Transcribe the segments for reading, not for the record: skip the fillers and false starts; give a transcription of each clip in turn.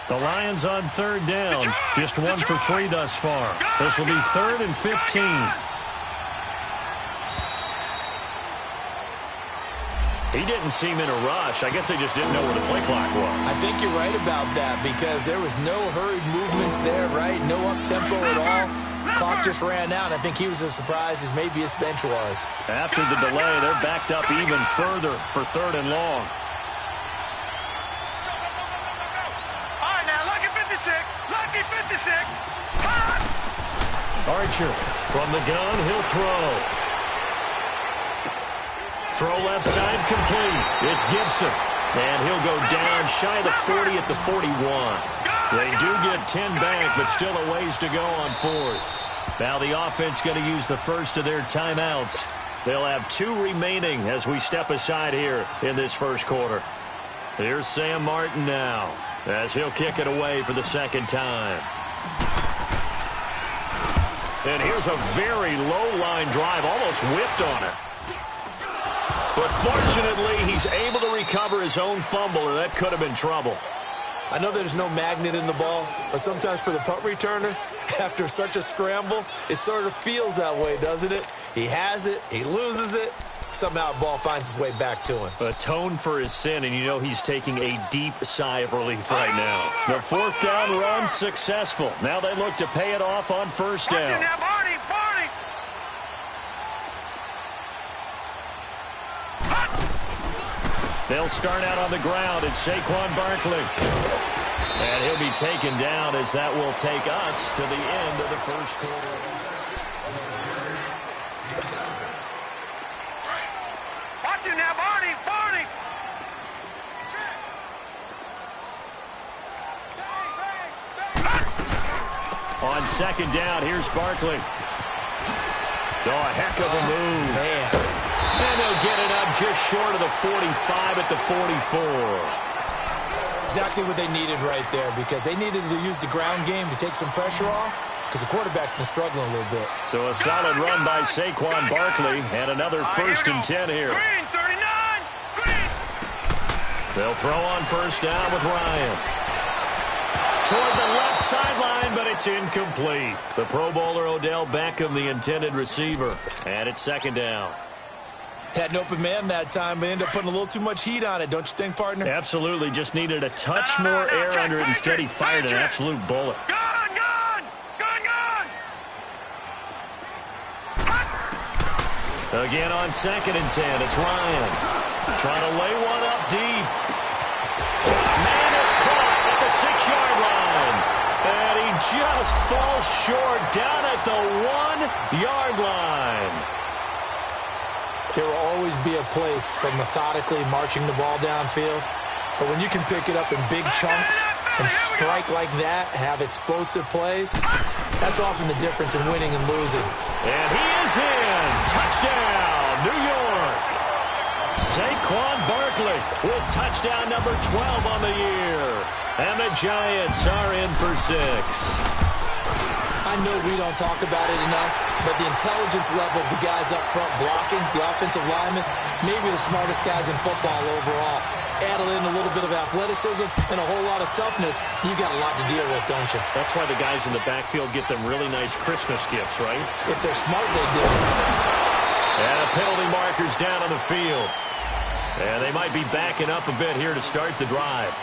The Lions on third down. Just 1 for 3 thus far. This will be 3rd and 15. He didn't seem in a rush. I guess they just didn't know where the play clock was. I think you're right about that because there was no hurried movements there, right? No up-tempo at all. Clock just ran out. I think he was as surprised as maybe his bench was. After the delay, they're backed up even further for 3rd and long. All right, now, lucky 56. Lucky 56. Archer from the gun. He'll throw. Throw left side complete. It's Gibson. And he'll go down shy of the 40 at the 41. They do get 10 back, but still a ways to go on 4th. Now the offense going to use the first of their timeouts. They'll have 2 remaining as we step aside here in this first quarter. Here's Sam Martin now as he'll kick it away for the second time. And here's a very low-line drive, almost whiffed on it. But fortunately, he's able to recover his own fumble, or that could have been trouble. I know there's no magnet in the ball, but sometimes for the punt returner, after such a scramble, it sort of feels that way, doesn't it? He has it, he loses it, somehow the ball finds its way back to him. Atone for his sin, and you know he's taking a deep sigh of relief right now. The 4th down run successful. Now they look to pay it off on 1st down. They'll start out on the ground. It's Saquon Barkley. And he'll be taken down as that will take us to the end of the first quarter. Watch him now, Barney. On 2nd down, here's Barkley. Oh, a heck of a move. Man. And they'll get it up just short of the 45 at the 44. Exactly what they needed right there because they needed to use the ground game to take some pressure off because the quarterback's been struggling a little bit. So a solid run by Saquon Barkley and another 1st and 10 here. Green, 39. Green. They'll throw on 1st down with Ryan. Toward the left sideline, but it's incomplete. The Pro Bowler Odell Beckham, the intended receiver. And it's 2nd down. Had an open man that time, but ended up putting a little too much heat on it, don't you think, partner? Absolutely. Just needed a touch more air under it. Instead, he fired an absolute bullet. Gun. Again on 2nd and 10, it's Ryan. Trying to lay one up deep. Man, it's caught at the 6-yard line. And he just falls short down at the 1-yard line. There will always be a place for methodically marching the ball downfield. But when you can pick it up in big chunks and strike like that, have explosive plays, that's often the difference in winning and losing. And he is in. Touchdown, New York. Saquon Barkley with touchdown number 12 on the year. And the Giants are in for 6. I know we don't talk about it enough, but the intelligence level of the guys up front blocking, the offensive linemen, maybe the smartest guys in football overall. Add in a little bit of athleticism and a whole lot of toughness, you've got a lot to deal with, don't you? That's why the guys in the backfield get them really nice Christmas gifts, right? If they're smart, they do. And a penalty marker's down on the field. And they might be backing up a bit here to start the drive.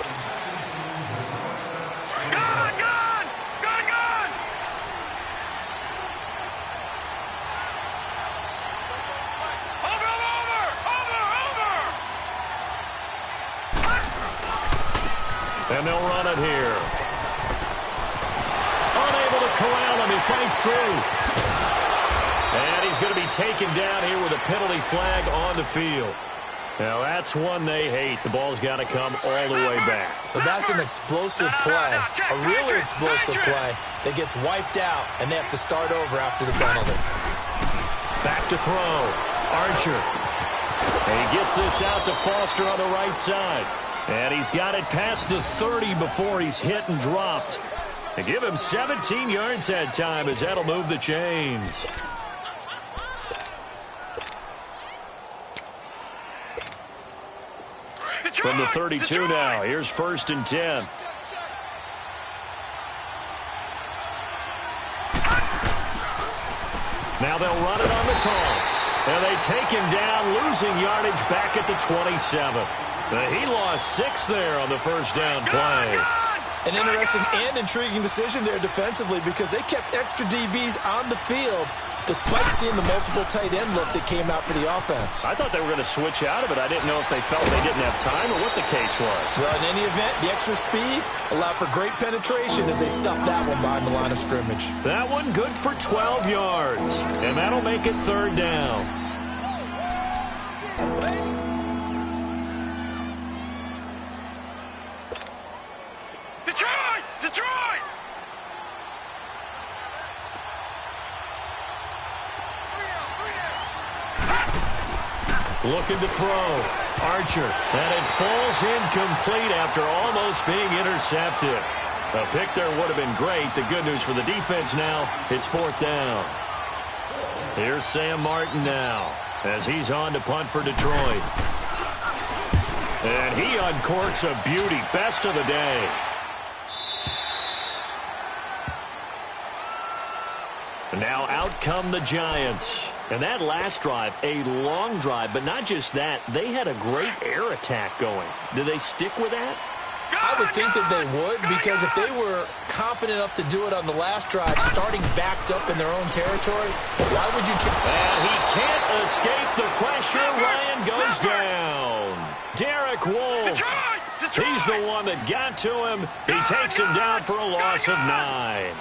And they'll run it here. Unable to corral him. He fights through. And he's going to be taken down here with a penalty flag on the field. Now, that's one they hate. The ball's got to come all the way back. So that's an explosive play, a really explosive play that gets wiped out, and they have to start over after the penalty. Back to throw. Archer. And he gets this out to Foster on the right side. And he's got it past the 30 before he's hit and dropped. They give him 17 yards that time as that'll move the chains. From the 32 now, here's 1st and 10. Now they'll run it on the toss. And they take him down, losing yardage back at the 27. He lost 6 there on the first down play. An interesting and intriguing decision there defensively because they kept extra DBs on the field despite seeing the multiple tight end look that came out for the offense. I thought they were going to switch out of it. I didn't know if they felt they didn't have time or what the case was. Well, in any event, the extra speed allowed for great penetration as they stuffed that one behind the line of scrimmage. That one good for 12 yards, and that'll make it third down. Detroit! Looking to throw. Archer. And it falls incomplete after almost being intercepted. A pick there would have been great. The good news for the defense now, it's fourth down. Here's Sam Martin now as he's on to punt for Detroit. And he uncorks a beauty. Best of the day. Now out come the Giants. And that last drive, a long drive, but not just that, they had a great air attack going. Do they stick with that? I would think that they would, because if they were confident enough to do it on the last drive, starting backed up in their own territory, why would you change? And he can't escape the pressure. Ryan goes down. Derek Wolfe. He's the one that got to him. He takes him down for a loss of 9.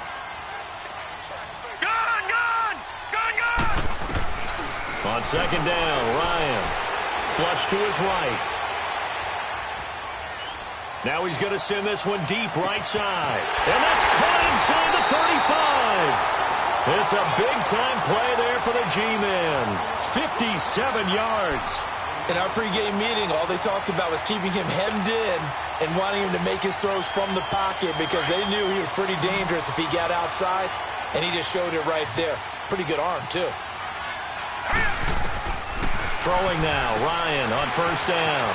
On second down, Ryan. Flush to his right. Now he's going to send this one deep right side. And that's caught inside the 35. It's a big-time play there for the G-men. 57 yards. In our pregame meeting, all they talked about was keeping him hemmed in and wanting him to make his throws from the pocket because they knew he was pretty dangerous if he got outside, and he just showed it right there. Pretty good arm, too. Throwing now, Ryan on first down.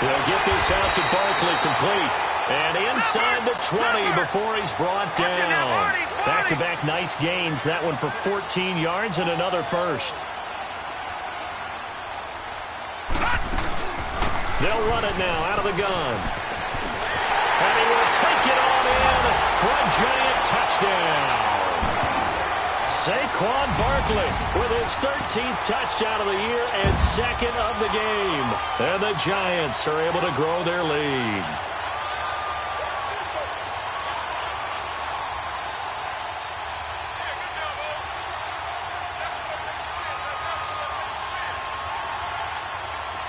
He'll get this out to Barkley complete. And inside the 20 before he's brought down. Back-to-back nice gains. That one for 14 yards and another first. They'll run it now out of the gun. And he will take it on in for a giant touchdown. Saquon Barkley with his 13th touchdown of the year and second of the game. And the Giants are able to grow their lead.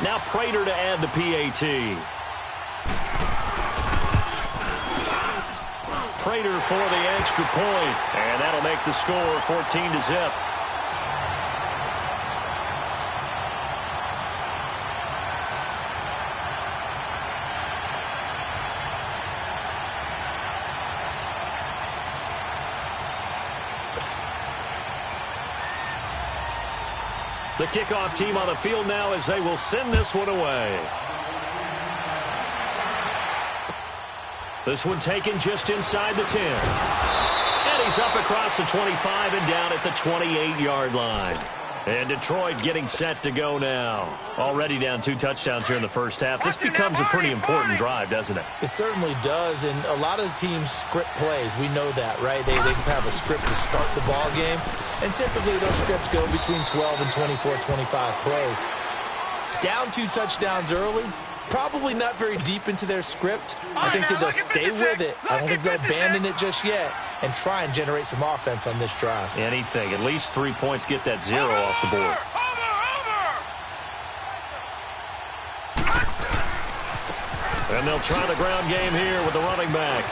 Now Prater to add the PAT. Prater for the extra point, and that'll make the score 14-0. The kickoff team on the field now as they will send this one away. This one taken just inside the 10. And he's up across the 25 and down at the 28-yard line. And Detroit getting set to go now. Already down 2 touchdowns here in the first half. This becomes a pretty important drive, doesn't it? It certainly does, and a lot of the teams script plays. We know that, right? They have a script to start the ball game, and typically those scripts go between 12 and 24, 25 plays. Down 2 touchdowns early, probably not very deep into their script. I think that they'll stay with it. I don't think they'll abandon it just yet and try and generate some offense on this drive. Anything. At least 3 points, get that 0 off the board. And they'll try the ground game here with the running back.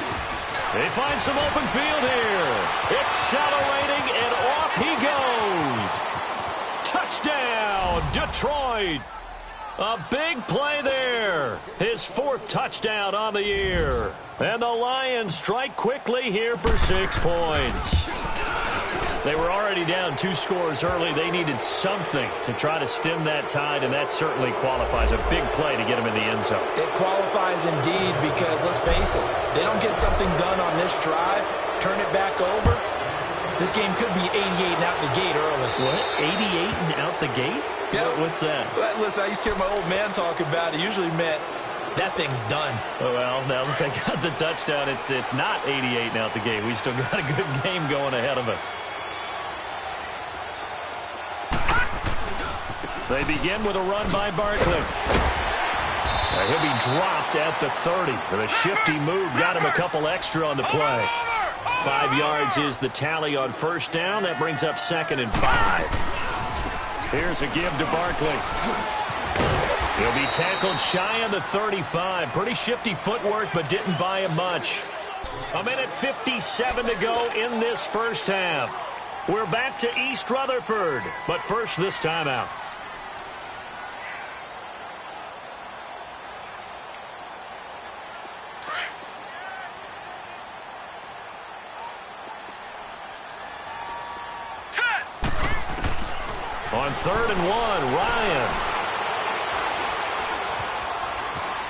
They find some open field here. Accelerating, and off he goes. Touchdown, Detroit. A big play there. His 4th touchdown on the year. And the Lions strike quickly here for 6 points. They were already down 2 scores early. They needed something to try to stem that tide, and that certainly qualifies. A big play to get them in the end zone. It qualifies indeed because, let's face it, they don't get something done on this drive, turn it back over, This game could be 88 and out the gate early. What? 88 and out the gate? Yeah. What's that? Listen, I used to hear my old man talk about it. Usually meant that thing's done. Oh, well, now that they got the touchdown, it's not 88 and out the gate. We still got a good game going ahead of us. They begin with a run by Barkley. He'll be dropped at the 30. With a shifty move, got him a couple extra on the play. 5 yards is the tally on first down. That brings up 2nd and 5. Here's a give to Barkley. He'll be tackled shy of the 35. Pretty shifty footwork, but didn't buy him much. 1:57 to go in this first half. We're back to East Rutherford, but first this timeout. On 3rd and 1, Ryan.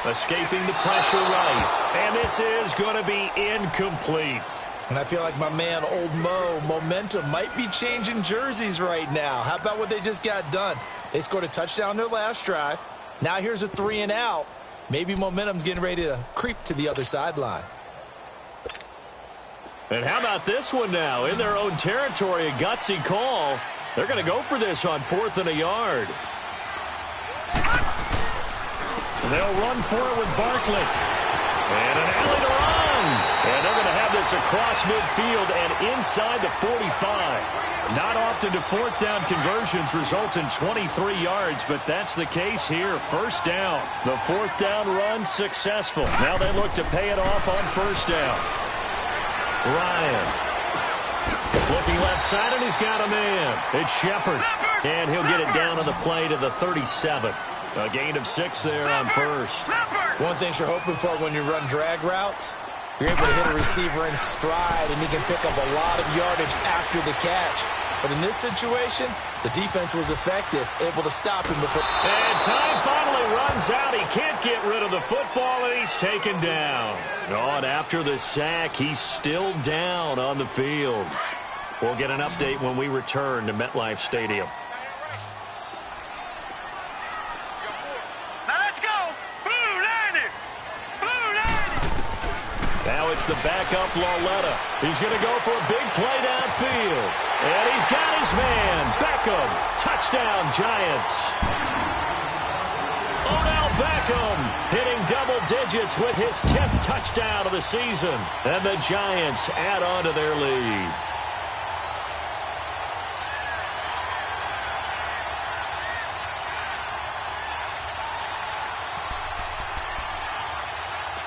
Escaping the pressure right. And this is going to be incomplete. And I feel like my man, Old Mo, momentum might be changing jerseys right now. How about what they just got done? They scored a touchdown their last drive. Now here's a 3 and out. Maybe momentum's getting ready to creep to the other sideline. And how about this one now? In their own territory, a gutsy call. They're going to go for this on 4th and a yard. And they'll run for it with Barkley. And an alley to run. And they're going to have this across midfield and inside the 45. Not often do 4th down conversions result in 23 yards, but that's the case here. First down. The 4th down run successful. Now they look to pay it off on first down. Ryan. Looking left side, and he's got a man. It's Shepard. And he'll get it down on the play to the 37. A gain of 6 there on first. One thing you're hoping for when you run drag routes, you're able to hit a receiver in stride, and he can pick up a lot of yardage after the catch. But in this situation, the defense was effective, able to stop him before. And time finally runs out. He can't get rid of the football, and he's taken down. Oh, and after the sack, he's still down on the field. We'll get an update when we return to MetLife Stadium. Now let's go. Blue 90. Blue 90. Now it's the backup Lauletta. He's going to go for a big play downfield. And he's got his man. Beckham. Touchdown, Giants. Odell Beckham hitting double digits with his 10th touchdown of the season. And the Giants add on to their lead.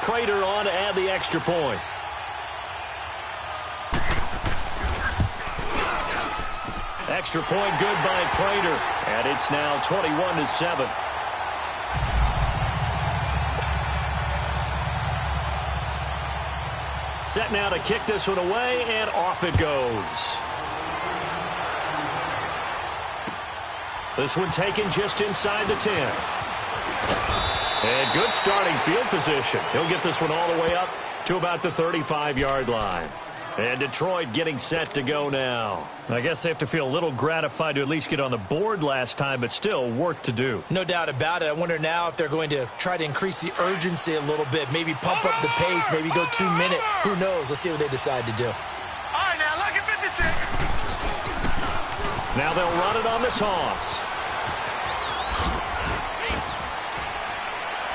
Prater on to add the extra point. Extra point good by Prater. And it's now 21-7. Set now to kick this one away, and off it goes. This one taken just inside the 10. And good starting field position. He'll get this one all the way up to about the 35-yard line. And Detroit getting set to go now. I guess they have to feel a little gratified to at least get on the board last time, but still work to do. No doubt about it. I wonder now if they're going to try to increase the urgency a little bit, maybe pump up the pace, maybe go 2 minute. Who knows? Let's see what they decide to do. All right, now look at 56. Now they'll run it on the toss.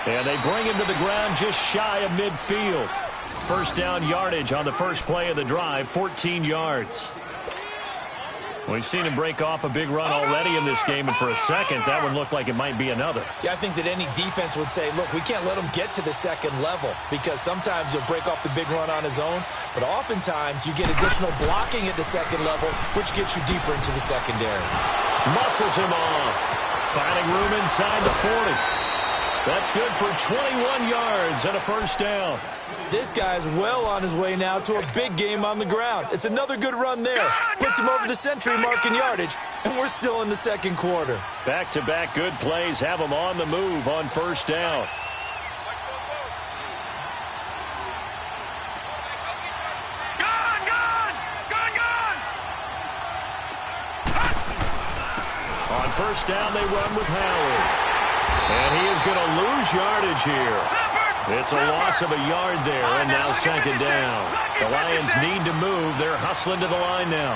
And they bring him to the ground just shy of midfield. First down yardage on the first play of the drive, 14 yards. We've seen him break off a big run already in this game, and for a second, that one looked like it might be another. Yeah, I think that any defense would say, look, we can't let him get to the second level, because sometimes he'll break off the big run on his own, but oftentimes you get additional blocking at the second level, which gets you deeper into the secondary. Muscles him off. Finding room inside the 40. That's good for 21 yards and a first down. This guy's well on his way now to a big game on the ground. It's another good run there. Puts him over the century mark in yardage, and we're still in the second quarter. Back-to-back good plays have him on the move on first down. first down, they run with Howard. And he is going to lose yardage here. It's a loss of a yard there, and now second down. The Lions need to move. They're hustling to the line now.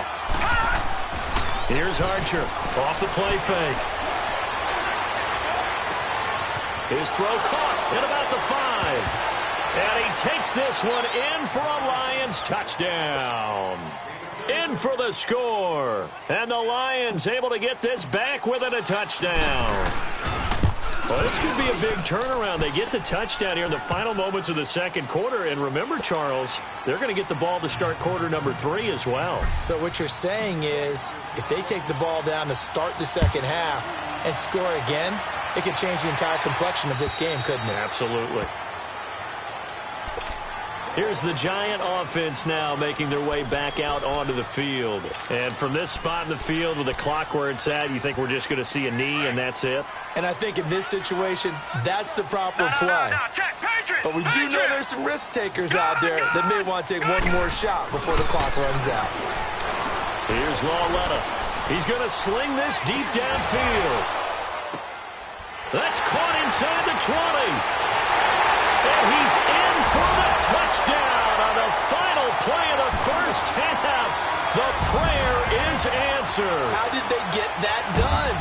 Here's Archer off the play fake. His throw caught at about the 5. And he takes this one in for a Lions touchdown. In for the score. And the Lions able to get this back within a touchdown. Well, this could be a big turnaround. They get the touchdown here in the final moments of the second quarter. And remember, Charles, they're going to get the ball to start quarter number 3 as well. So what you're saying is if they take the ball down to start the second half and score again, it could change the entire complexion of this game, couldn't it? Absolutely. Here's the Giant offense now making their way back out onto the field. And from this spot in the field with the clock where it's at, you think we're just going to see a knee and that's it? And I think in this situation, that's the proper play. But we do know there's some risk takers out there that may want to take one more shot before the clock runs out. Here's Lawletta. He's going to sling this deep downfield. That's caught inside the 20. And he's in for the touchdown on the final play of the first half. The prayer is answered. How did they get that done?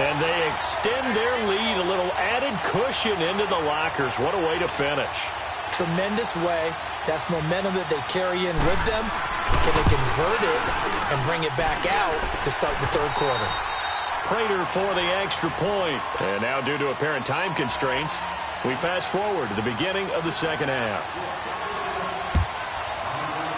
And they extend their lead, a little added cushion into the lockers. What a way to finish. Tremendous way. That's momentum that they carry in with them. Can they convert it and bring it back out to start the third quarter? Prater for the extra point. And now due to apparent time constraints, we fast forward to the beginning of the second half.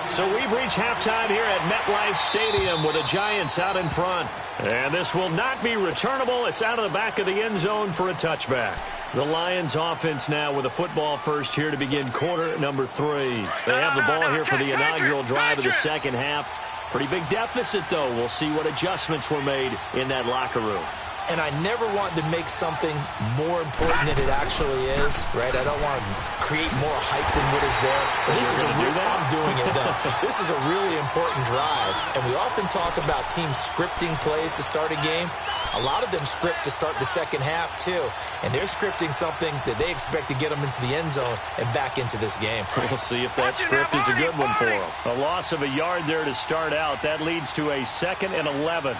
So we've reached halftime here at MetLife Stadium with the Giants out in front. And this will not be returnable. It's out of the back of the end zone for a touchback. The Lions offense now with a football first here to begin quarter number 3. They have the ball here for the inaugural drive of the second half. Pretty big deficit, though. We'll see what adjustments were made in that locker room. And I never want to make something more important than it actually is, right? I don't want to create more hype than what is there. But this is a real, I'm doing it, though. This is a really important drive. And we often talk about teams scripting plays to start a game. A lot of them script to start the second half, too. And they're scripting something that they expect to get them into the end zone and back into this game. We'll see if that script is a good one for them. A loss of a yard there to start out. That leads to a 2nd and 11.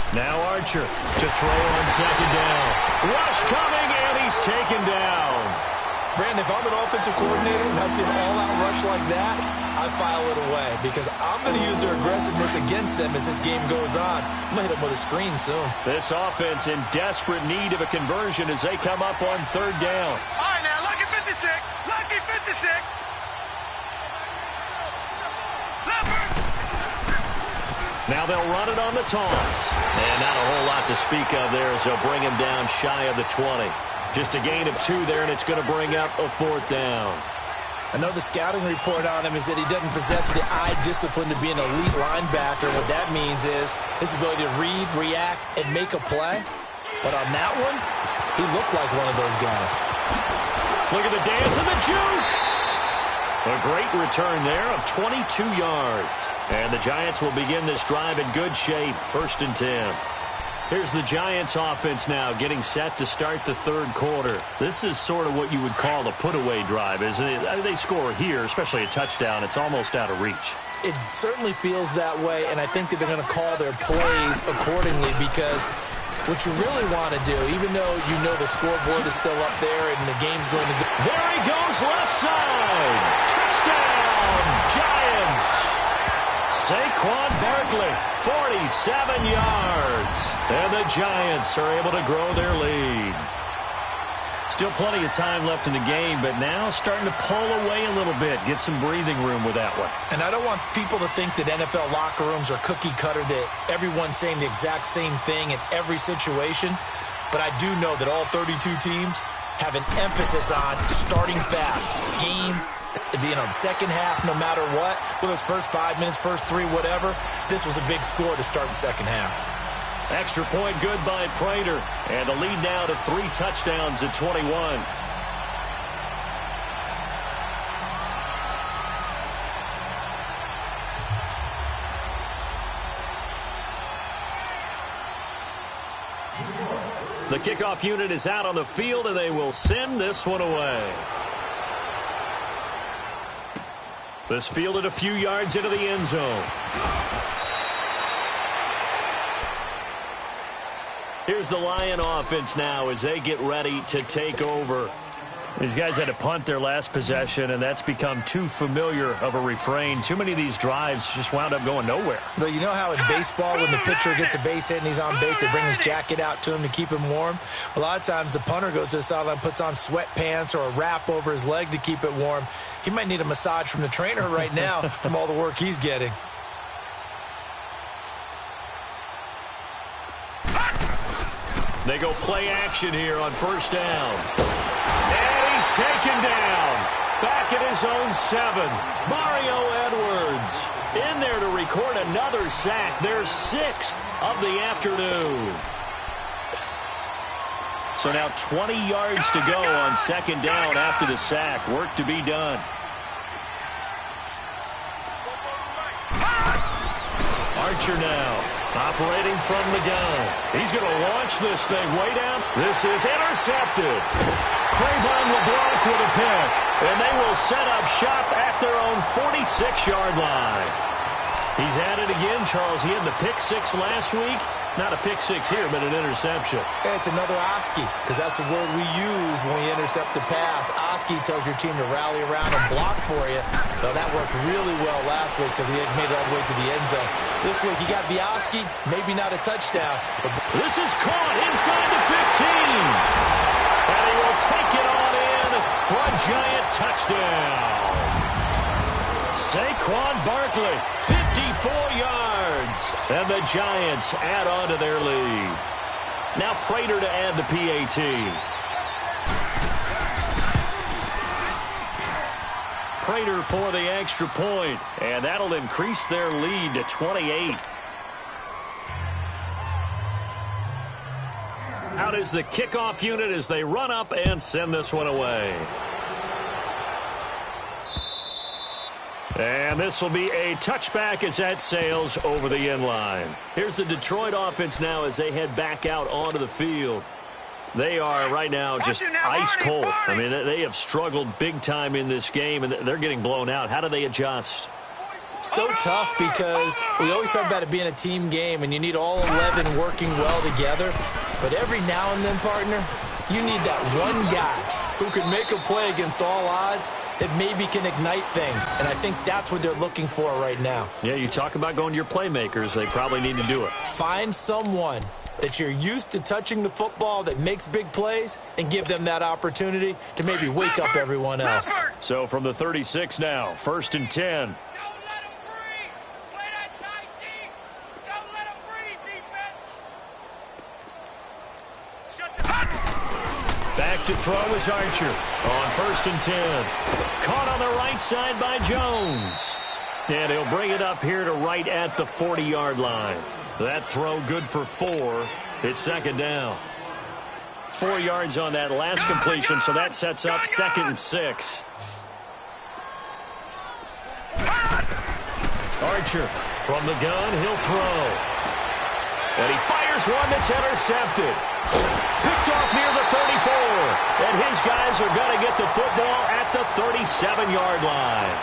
Now Archer to throw on second down. Rush coming, and he's taken down. Brandon, if I'm an offensive coordinator and I see an all-out rush like that, I file it away because I'm going to use their aggressiveness against them as this game goes on. I'm going to hit them with a screen soon. This offense in desperate need of a conversion as they come up on third down. All right, now, lucky 56. Lucky 56. Now they'll run it on the toss. And not a whole lot to speak of there as they'll bring him down shy of the 20. Just a gain of 2 there, and it's going to bring up a 4th down. I know the scouting report on him is that he doesn't possess the eye discipline to be an elite linebacker. What that means is his ability to read, react, and make a play. But on that one, he looked like one of those guys. Look at the dance and the juke. A great return there of 22 yards. And the Giants will begin this drive in good shape, 1st and 10. Here's the Giants offense now getting set to start the third quarter. This is sort of what you would call a put-away drive, isn't it? They score here, especially a touchdown. It's almost out of reach. It certainly feels that way, and I think that they're going to call their plays accordingly because what you really want to do, even though you know the scoreboard is still up there and the game's going to go. There he goes, left side. Touchdown, Giants. Saquon Barkley, 47 yards. And the Giants are able to grow their lead. Still plenty of time left in the game, but now starting to pull away a little bit, get some breathing room with that one. And I don't want people to think that NFL locker rooms are cookie cutter, that everyone's saying the exact same thing in every situation. But I do know that all 32 teams have an emphasis on starting fast. Game, the second half, no matter what, whether it's first 5 minutes, first 3, whatever, this was a big score to start the second half. Extra point good by Prater. And the lead now to 3 touchdowns at 21. The kickoff unit is out on the field, and they will send this one away. This fielded a few yards into the end zone. Here's the Lion offense now as they get ready to take over. These guys had to punt their last possession, and that's become too familiar of a refrain. Too many of these drives just wound up going nowhere. But you know how in baseball, when the pitcher gets a base hit and he's on base, they bring his jacket out to him to keep him warm? A lot of times the punter goes to the sideline, puts on sweatpants or a wrap over his leg to keep it warm. He might need a massage from the trainer right now from all the work he's getting. They go play action here on first down. And he's taken down. Back at his own 7. Mario Edwards in there to record another sack. Their 6th of the afternoon. So now 20 yards to go on second down after the sack. Work to be done. Archer now. Operating from the gun. He's going to launch this thing way down. This is intercepted. Cravon LeBlanc with a pick. And they will set up shop at their own 46-yard line. He's at it again, Charles. He had the pick 6 last week. Not a pick 6 here, but an interception. Yeah, it's another Oski, because that's the word we use when we intercept the pass. Oski tells your team to rally around and block for you. Well, that worked really well last week because he had made it all the way to the end zone. This week, he got the Oski, maybe not a touchdown. But this is caught inside the 15. And he will take it on in for a giant touchdown. Saquon Barkley, 54 yards. And the Giants add on to their lead. Now Prater to add the PAT. Prater for the extra point. And that'll increase their lead to 28. Out is the kickoff unit as they run up and send this one away. And this will be a touchback as that sails over the end line. Here's the Detroit offense now as they head back out onto the field. They are right now just ice cold. I mean, they have struggled big time in this game, and they're getting blown out. How do they adjust? So tough because we always talk about it being a team game, and you need all 11 working well together. But every now and then, partner, you need that one guy who can make a play against all odds that maybe can ignite things. And I think that's what they're looking for right now. Yeah, you talk about going to your playmakers. They probably need to do it. Find someone that you're used to touching the football that makes big plays and give them that opportunity to maybe wake up everyone else. So from the 36 now, 1st and 10. Back to throw is Archer on 1st and 10. Caught on the right side by Jones. And he'll bring it up here to right at the 40-yard line. That throw good for 4. It's second down. 4 yards on that last completion, so that sets up 2nd and 6. Archer from the gun, he'll throw. And he fires one that's intercepted. Picked off near the 34. And his guys are going to get the football at the 37-yard line.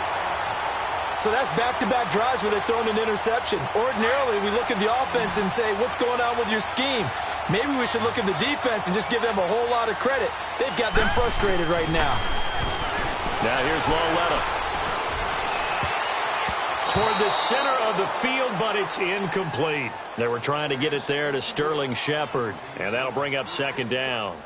So that's back-to-back drives where they're throwing an interception. Ordinarily, we look at the offense and say, what's going on with your scheme? Maybe we should look at the defense and just give them a whole lot of credit. They've got them frustrated right now. Now here's Loletta. Toward the center of the field, but it's incomplete. They were trying to get it there to Sterling Shepard, and that'll bring up second down.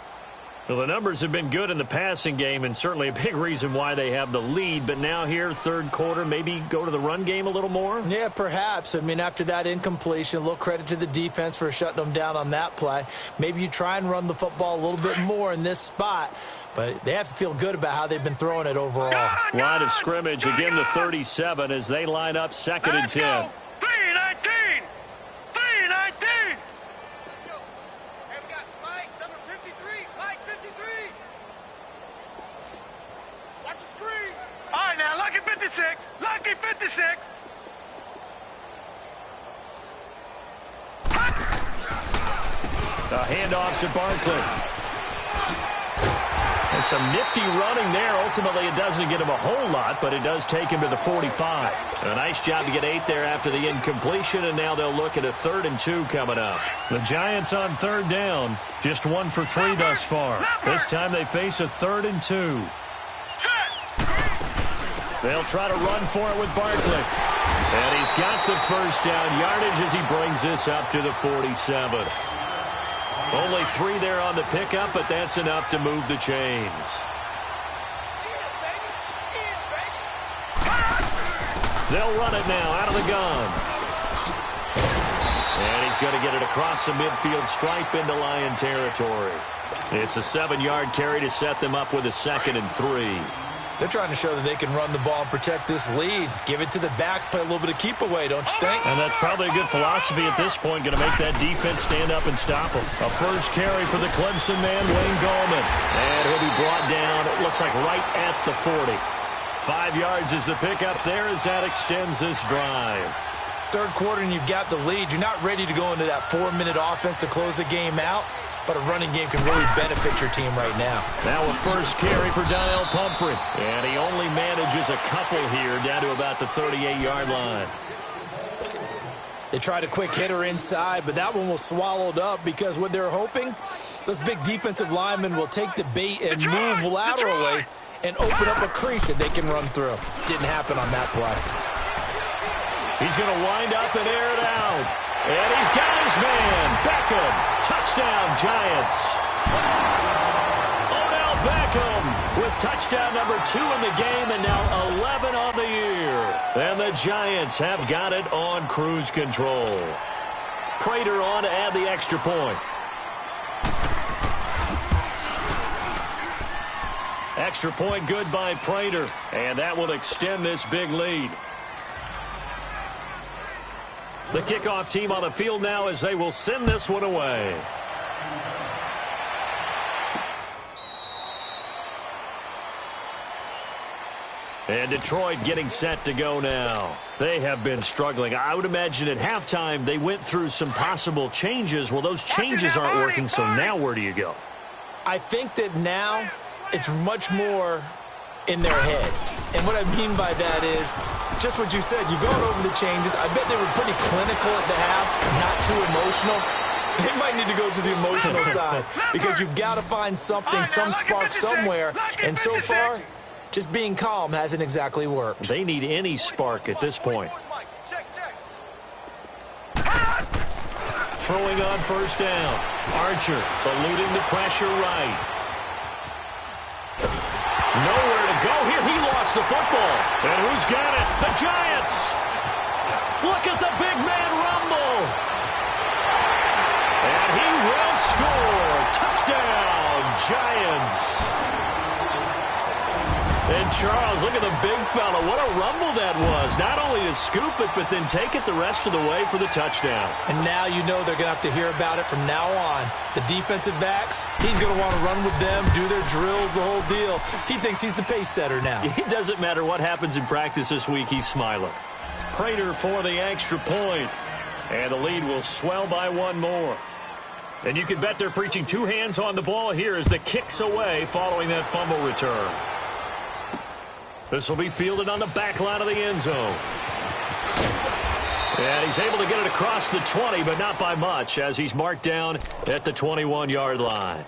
Well, the numbers have been good in the passing game, and certainly a big reason why they have the lead. But now here, third quarter, maybe go to the run game a little more? Yeah, perhaps. I mean, after that incompletion, a little credit to the defense for shutting them down on that play. Maybe you try and run the football a little bit more in this spot. But they have to feel good about how they've been throwing it overall. Line of scrimmage, again the 37 as they line up 2nd and 10. 3-19! 3-19! All right, now, lucky 56. Lucky 56. A handoff to Barkley. And some nifty running there. Ultimately, it doesn't get him a whole lot, but it does take him to the 45. A nice job to get 8 there after the incompletion, and now they'll look at a 3rd and 2 coming up. The Giants on 3rd down, just 1 for 3 thus far. This time they face a 3rd and 2. They'll try to run for it with Barkley. And he's got the first down yardage as he brings this up to the 47. Only 3 there on the pickup, but that's enough to move the chains. They'll run it now out of the gun. And he's going to get it across the midfield stripe into Lion territory. It's a 7-yard carry to set them up with a 2nd and 3. They're trying to show that they can run the ball and protect this lead. Give it to the backs, play a little bit of keep away, don't you think? And that's probably a good philosophy at this point, going to make that defense stand up and stop them. A first carry for the Clemson man, Wayne Gallman. And he'll be brought down, it looks like right at the 40. 5 yards is the pickup there as that extends this drive. 3rd quarter and you've got the lead. You're not ready to go into that 4-minute offense to close the game out. But a running game can really benefit your team right now. Now a first carry for Donnell Pumphrey. And he only manages a couple here down to about the 38-yard line. They tried a quick hitter inside, but that one was swallowed up because what they're hoping, those big defensive linemen will take the bait and move laterally and open up a crease that they can run through. Didn't happen on that play. He's going to wind up and air it out. And he's got his man, Beckham. Touchdown, Giants. Odell Beckham with touchdown number 2 in the game and now 11 on the year. And the Giants have got it on cruise control. Prater on to add the extra point. Extra point good by Prater. And that will extend this big lead. The kickoff team on the field now as they will send this one away. And Detroit getting set to go now. They have been struggling. I would imagine at halftime they went through some possible changes. Well, those changes aren't working, so now where do you go? I think that now it's much more in their head. And what I mean by that is just what you said. You've gone over the changes. I bet they were pretty clinical at the half, not too emotional. They might need to go to the emotional side because you've got to find something, some spark somewhere. And so far, just being calm hasn't exactly worked. They need any spark at this point. Throwing on first down. Archer eluding the pressure right. Nowhere to go here. He lost the football. And who's got it? The Giants. Look at the big man rumble. And he will score. Touchdown, Giants. And Charles, look at the big fella. What a rumble that was. Not only to scoop it, but then take it the rest of the way for the touchdown. And now you know they're going to have to hear about it from now on. The defensive backs, he's going to want to run with them, do their drills, the whole deal. He thinks he's the pace setter now. It doesn't matter what happens in practice this week, he's smiling. Prater for the extra point. And the lead will swell by one more. And you can bet they're preaching 2 hands on the ball here as the kick's away following that fumble return. This will be fielded on the back line of the end zone. And he's able to get it across the 20, but not by much, as he's marked down at the 21-yard line.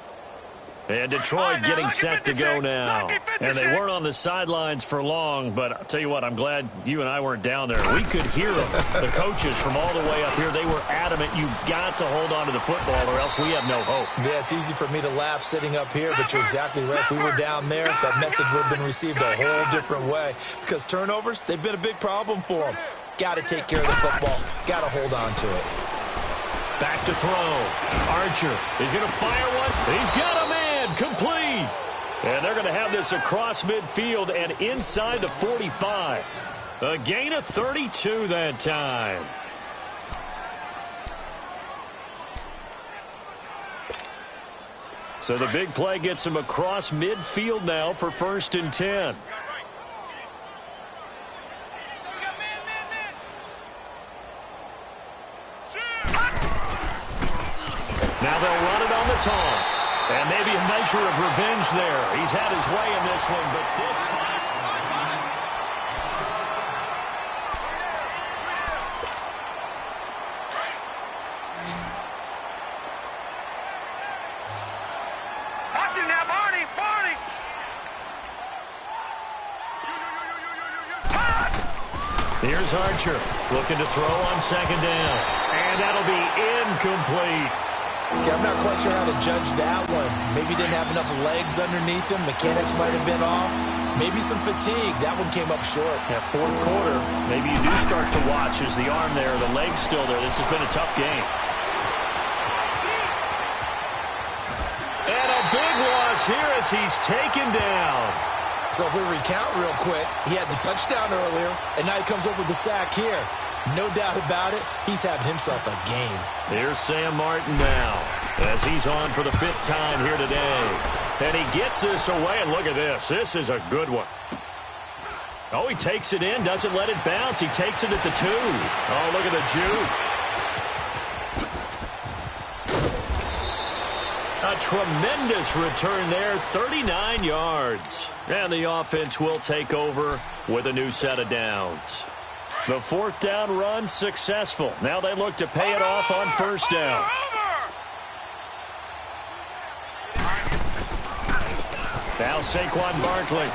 And Detroit getting set to go now. And they weren't on the sidelines for long, but I'll tell you what, I'm glad you and I weren't down there. We could hear them, the coaches from all the way up here. They were adamant, you've got to hold on to the football or else we have no hope. Yeah, it's easy for me to laugh sitting up here, but you're exactly right. If we were down there, that message would have been received a whole different way. Because turnovers, they've been a big problem for them. Got to take care of the football. Got to hold on to it. Back to throw. Archer is going to fire one. He's got a man. Complete. And they're going to have this across midfield and inside the 45. A gain of 32 that time. So the big play gets him across midfield now for 1st and 10. Now they'll run toss. And maybe a measure of revenge there. He's had his way in this one, but this time... Watch him now, Barney! Barney! Here's Archer looking to throw on second down. And that'll be incomplete. Okay, I'm not quite sure how to judge that one. Maybe didn't have enough legs underneath him. Mechanics might have been off. Maybe some fatigue. That one came up short. Yeah, fourth quarter, maybe you do start to watch as the arm there, the leg's still there. This has been a tough game. And a big loss here as he's taken down. So if we recount real quick, he had the touchdown earlier, and now he comes up with the sack here. No doubt about it, he's having himself a game. Here's Sam Martin now as he's on for the 5th time here today. And he gets this away, and look at this. This is a good one. Oh, he takes it in, doesn't let it bounce. He takes it at the 2. Oh, look at the juke. A tremendous return there, 39 yards. And the offense will take over with a new set of downs. The 4th down run successful. Now they look to pay it off on 1st down. Now Saquon Barkley.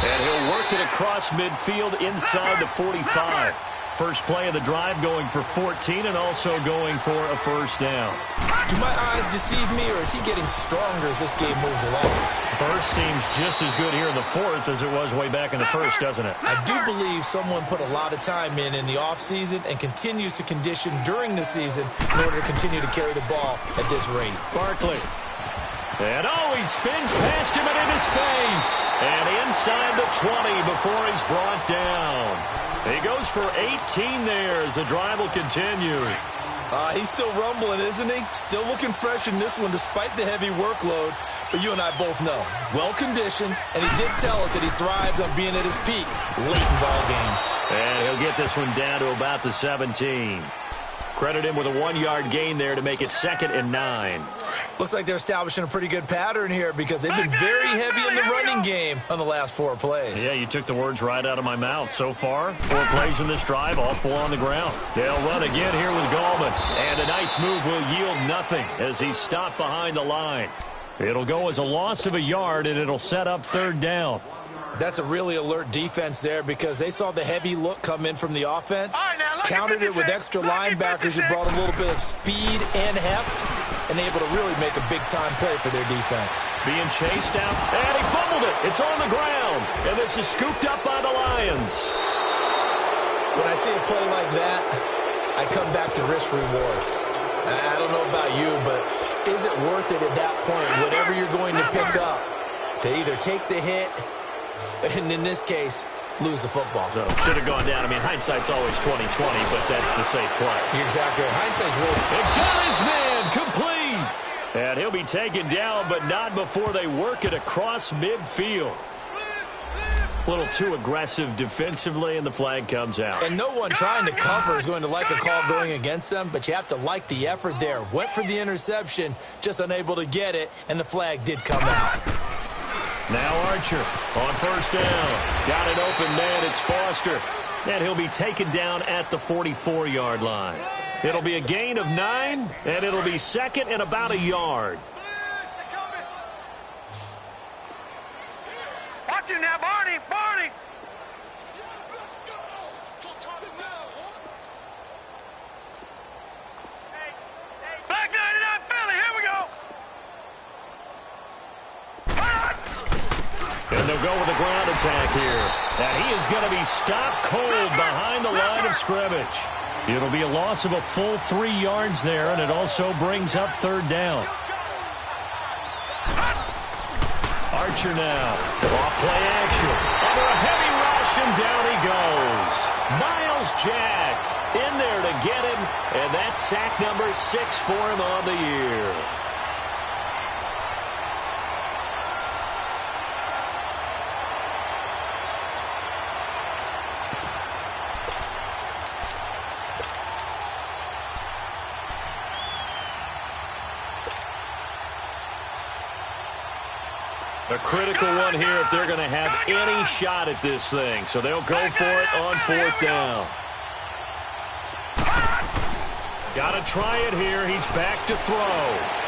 And he'll work it across midfield inside the 45. First play of the drive going for 14 and also going for a 1st down. Do my eyes deceive me, or is he getting stronger as this game moves along? Burst seems just as good here in the 4th as it was way back in the 1st, doesn't it? I do believe someone put a lot of time in the offseason and continues to condition during the season in order to continue to carry the ball at this rate. Barkley. And he spins past him and into space. And inside the 20 before he's brought down. He goes for 18 there as the drive will continue. He's still rumbling, isn't he? Still looking fresh in this one despite the heavy workload. But you and I both know, well-conditioned, and he did tell us that he thrives on being at his peak late in ball games. And he'll get this one down to about the 17. Credit him with a 1-yard gain there to make it 2nd and 9. Looks like they're establishing a pretty good pattern here because they've been very heavy in the running game on the last 4 plays. Yeah, you took the words right out of my mouth. So far, 4 plays in this drive, all 4 on the ground. They'll run again here with Gallman. And a nice move will yield nothing as he's stopped behind the line. It'll go as a loss of a yard, and it'll set up 3rd down. That's a really alert defense there because they saw the heavy look come in from the offense, countered it with extra linebackers who brought a little bit of speed and heft, and able to really make a big-time play for their defense. Being chased out, and he fumbled it. It's on the ground, and this is scooped up by the Lions. When I see a play like that, I come back to risk-reward. I don't know about you, but is it worth it at that point, whatever you're going to pick up, to either take the hit, and in this case, lose the football? So should have gone down. I mean, hindsight's always 20/20, but that's the safe play. You're exactly right. Hindsight's really... It got his man complete. And he'll be taken down, but not before they work it across midfield. A little too aggressive defensively, and the flag comes out. And no one trying to cover is going to like a call going against them, but you have to like the effort there. Went for the interception, just unable to get it, and the flag did come out. Now Archer on 1st down. Got an open man. It's Foster. And he'll be taken down at the 44-yard line. It'll be a gain of 9, and it'll be 2nd and about a yard. Watch him now, Barney! Barney! Back 99 Philly, here we go! And they'll go with a ground attack here. And he is going to be stopped cold behind the line of scrimmage. It'll be a loss of a full 3 yards there, and it also brings up 3rd down. Archer now. Off play action. Under a heavy rush, and down he goes. Miles Jack in there to get him, and that's sack number 6 for him on the year. A critical one here if they're going to have any shot at this thing. So they'll go for it on 4th down. Got to try it here. He's back to throw.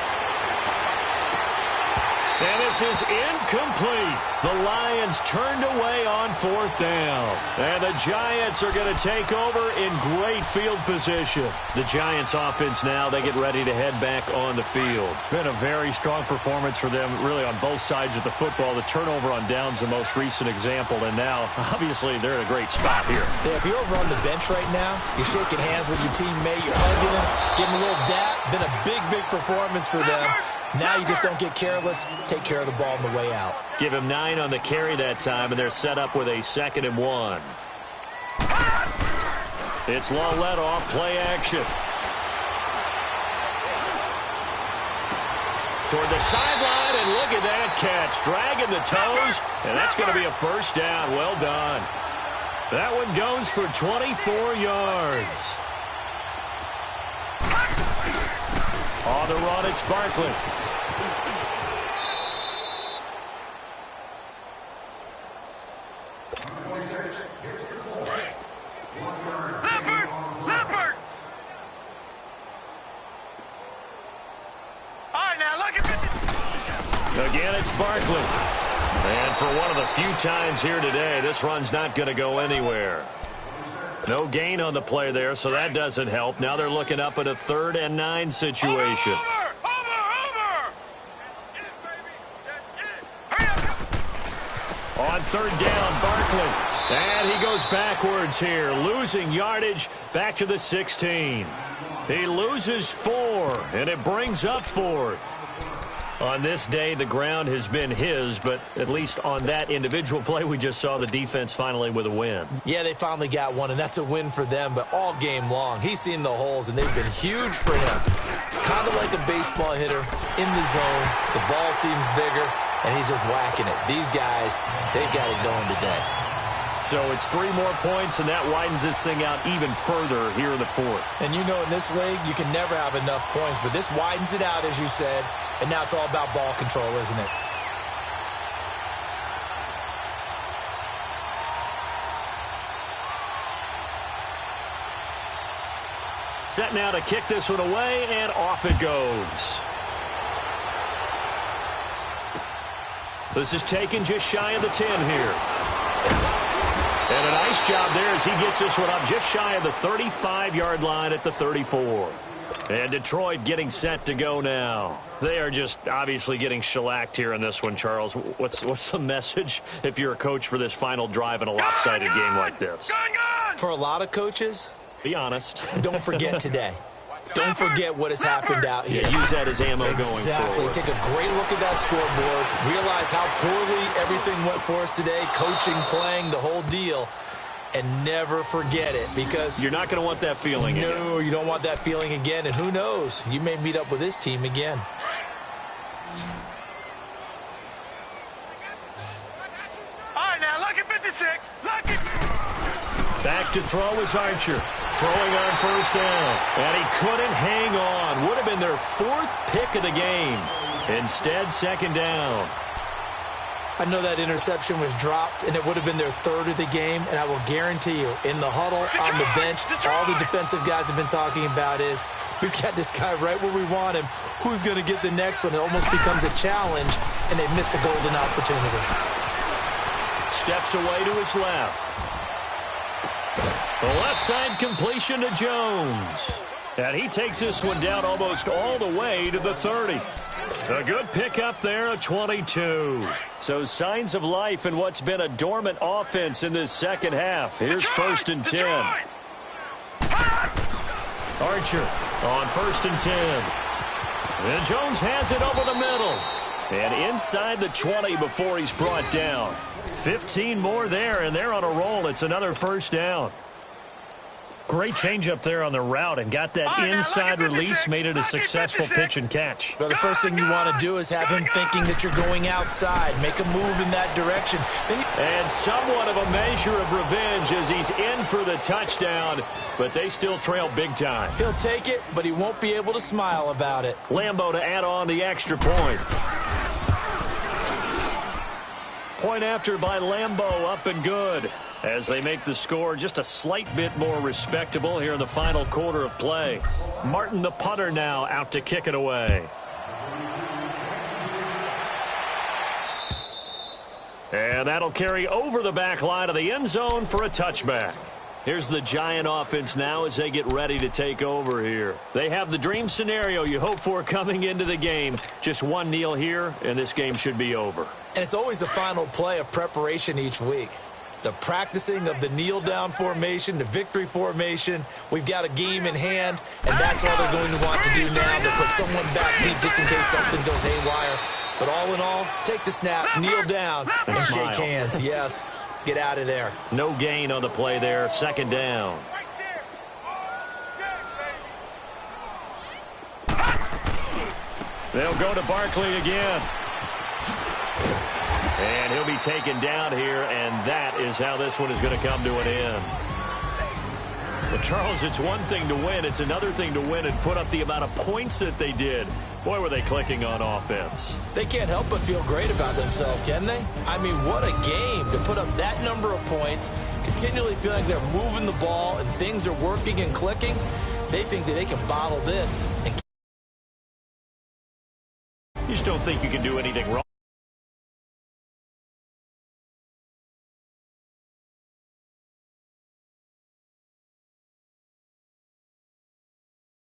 And this is incomplete. The Lions turned away on 4th down. And the Giants are going to take over in great field position. The Giants offense now, they get ready to head back on the field. Been a very strong performance for them, really, on both sides of the football. The turnover on downs, the most recent example. And now, obviously, they're in a great spot here. Yeah, if you're over on the bench right now, you're shaking hands with your teammate, you're hugging him, giving him a little dap. Been a big, big performance for them. Now you just don't get careless. Take care of the ball on the way out. Give him 9 on the carry that time, and they're set up with a 2nd and 1. It's long let off, play action. Toward the sideline, and look at that catch. Dragging the toes, and that's going to be a 1st down. Well done. That one goes for 24 yards. On the run, it's Barkley. Again, it's Barkley. And for one of the few times here today, this run's not going to go anywhere. No gain on the play there, so that doesn't help. Now they're looking up at a 3rd and 9 situation. On 3rd down, Barkley. And he goes backwards here, losing yardage back to the 16. He loses 4, and it brings up 4th. On this day, the ground has been his, but at least on that individual play, we just saw the defense finally with a win. Yeah, they finally got one, and that's a win for them, but all game long, he's seen the holes, and they've been huge for him. Kind of like a baseball hitter in the zone. The ball seems bigger, and he's just whacking it. These guys, they've got it going today. So it's 3 more points, and that widens this thing out even further here in the 4th. And you know, in this league, you can never have enough points, but this widens it out, as you said, and now it's all about ball control, isn't it? Set now to kick this one away, and off it goes. This is taken just shy of the 10 here. And a nice job there as he gets this one up just shy of the 35-yard line at the 34. And Detroit getting set to go now. They are just obviously getting shellacked here in this one, Charles. What's the message if you're a coach for this final drive in a lopsided game like this? For a lot of coaches, be honest. Don't forget today. Don't forget what has happened out here. Yeah, use that as ammo going forward. Exactly. Take a great look at that scoreboard. Realize how poorly everything went for us today. Coaching, playing, the whole deal. And never forget it, because you're not going to want that feeling again. No, you don't want that feeling again. And who knows? You may meet up with this team again. All right, now, lucky 56. Lucky. Back to throw is Archer. Throwing on 1st down. And he couldn't hang on. Would have been their 4th pick of the game. Instead, 2nd down. I know that interception was dropped, and it would have been their 3rd of the game, and I will guarantee you, in the huddle, on the bench, all the defensive guys have been talking about is, we've got this guy right where we want him. Who's going to get the next one? It almost becomes a challenge, and they missed a golden opportunity. Steps away to his left. The left side completion to Jones. And he takes this one down almost all the way to the 30. A good pickup there, a 22. So signs of life in what's been a dormant offense in this second half. Here's 1st and 10. Archer on 1st and 10. And Jones has it over the middle. And inside the 20 before he's brought down. 15 more there, and they're on a roll. It's another 1st down. Great change up there on the route and got that inside release, made it a successful pitch and catch. Well, the first thing you want to do is have him thinking that you're going outside. Make a move in that direction. And somewhat of a measure of revenge as he's in for the touchdown, but they still trail big time. He'll take it, but he won't be able to smile about it. Lambo to add on the extra point. Point after by Lambeau, up and good, as they make the score just a slight bit more respectable here in the final quarter of play. Martin, the punter, now out to kick it away. And that'll carry over the back line of the end zone for a touchback. Here's the Giant offense now as they get ready to take over here. They have the dream scenario you hope for coming into the game. Just one kneel here, and this game should be over. And it's always the final play of preparation each week. The practicing of the kneel-down formation, the victory formation. We've got a game in hand, and that's all they're going to want to do now, to put someone back deep just in case something goes haywire. But all in all, take the snap, kneel down, and shake hands. Yes, get out of there. No gain on the play there, second down. They'll go to Barkley again. And he'll be taken down here, and that is how this one is going to come to an end. But, Charles, it's one thing to win. It's another thing to win and put up the amount of points that they did. Boy, were they clicking on offense. They can't help but feel great about themselves, can they? I mean, what a game to put up that number of points, continually feeling like they're moving the ball and things are working and clicking. They think that they can bottle this. And you just don't think you can do anything wrong.